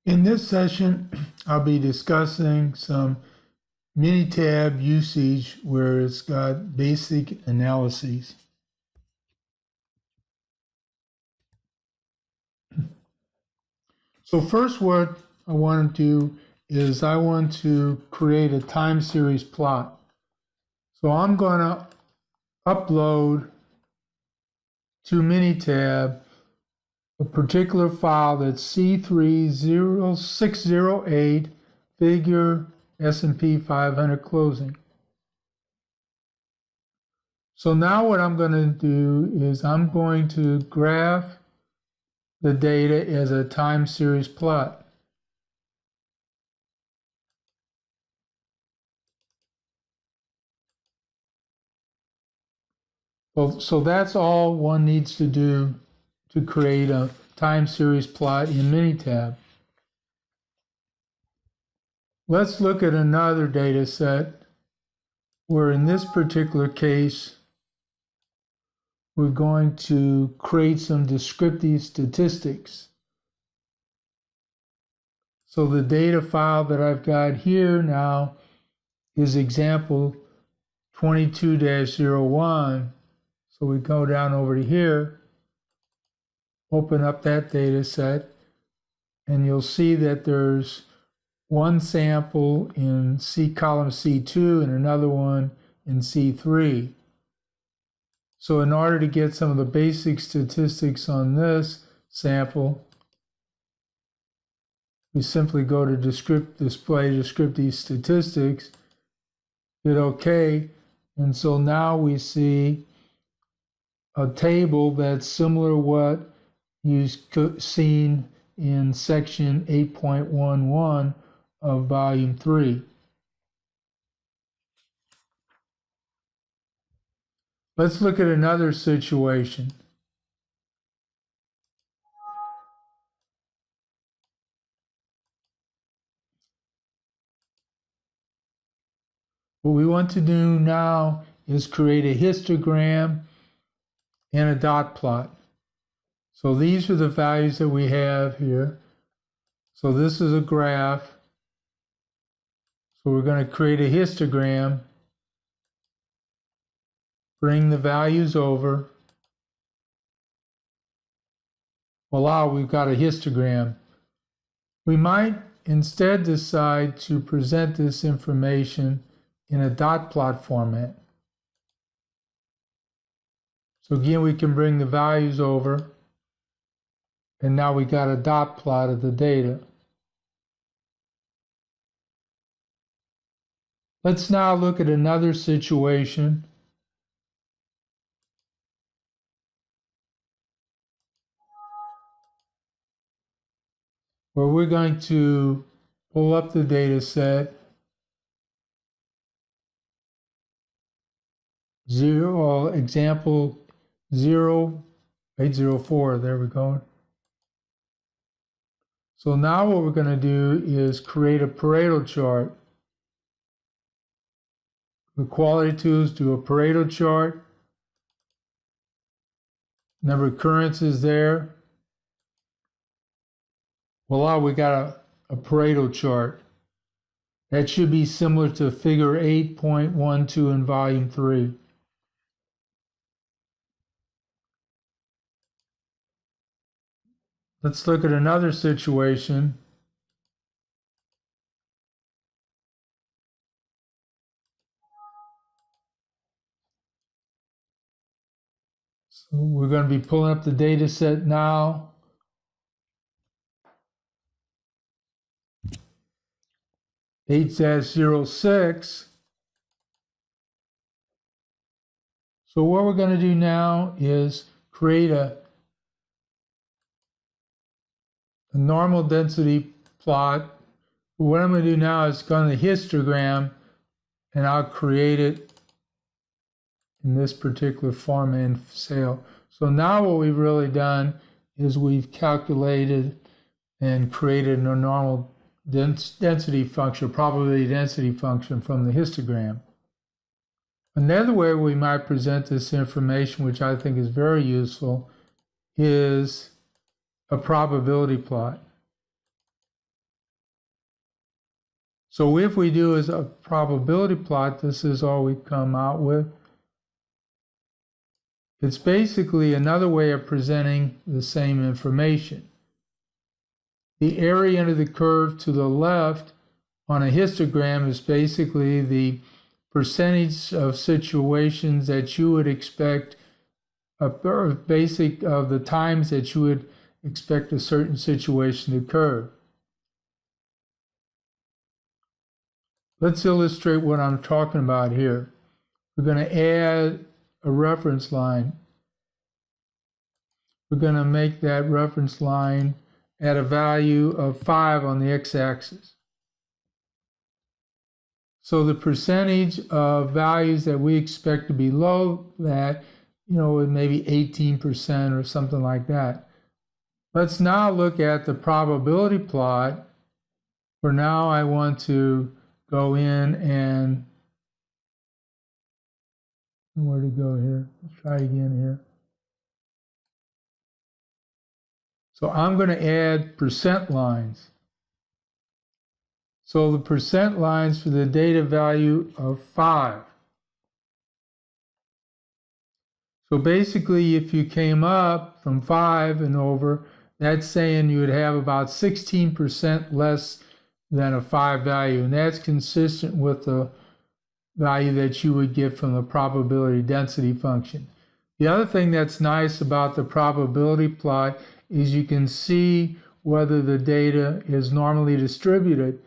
In this session, I'll be discussing some Minitab usage where it's got basic analyses. So first, what I want to do is I want to create a time series plot. So I'm going to upload to Minitab a particular file that's C30608 figure S&P 500 closing. So now what I'm going to do is I'm going to graph the data as a time series plot. Well, so that's all one needs to do to create a time series plot in Minitab. Let's look at another data set where in this particular case, we're going to create some descriptive statistics. So the data file that I've got here now is example 22-01. So we go down over to here, open up that data set, and you'll see that there's one sample in column C2 and another one in C3. So in order to get some of the basic statistics on this sample, we simply go to display descriptive statistics, hit OK, and so now we see a table that's similar to what you've seen in section 8.11 of volume 3. Let's look at another situation. What we want to do now is create a histogram and a dot plot. So these are the values that we have here. So this is a graph. So we're going to create a histogram, bring the values over. Voila, we've got a histogram. We might instead decide to present this information in a dot plot format. So again, we can bring the values over, and now we got a dot plot of the data. Let's now look at another situation where we're going to pull up the data set, example 0804, there we go. So now what we're going to do is create a Pareto chart. The quality tools do a Pareto chart. Number of occurrences there. Voila, we got a Pareto chart. That should be similar to figure 8.12 in volume 3. Let's look at another situation. So we're going to be pulling up the data set now. H-06. So what we're going to do now is create a normal density plot. What I'm going to do now is go to the histogram, and I'll create it in this particular format in sale. So now what we've really done is we've calculated and created a normal density function, probability density function from the histogram. Another way we might present this information, which I think is very useful, is a probability plot. So if we do is a probability plot, this is all we come out with. It's basically another way of presenting the same information. The area under the curve to the left on a histogram is basically the percentage of situations that you would expect, or basic of the times that you would expect a certain situation to occur. Let's illustrate what I'm talking about here. We're going to add a reference line. We're going to make that reference line at a value of 5 on the x-axis. So the percentage of values that we expect to be low, that, maybe 18% or something like that. Let's now look at the probability plot, where now I want to go in and, where to go here? Let's try again here. So I'm going to add percent lines. So the percent lines for the data value of 5. So basically, if you came up from 5 and over, that's saying you would have about 16% less than a 5 value, and that's consistent with the value that you would get from the probability density function. The other thing that's nice about the probability plot is you can see whether the data is normally distributed.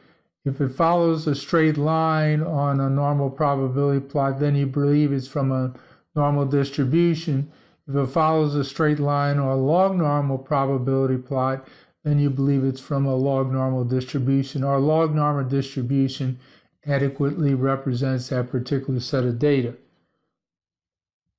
If it follows a straight line on a normal probability plot, then you believe it's from a normal distribution. If it follows a straight line or a log normal probability plot, then you believe it's from a log normal distribution, or a log normal distribution adequately represents that particular set of data.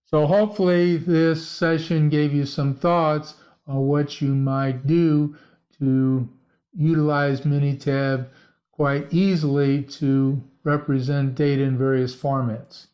So hopefully this session gave you some thoughts on what you might do to utilize Minitab quite easily to represent data in various formats.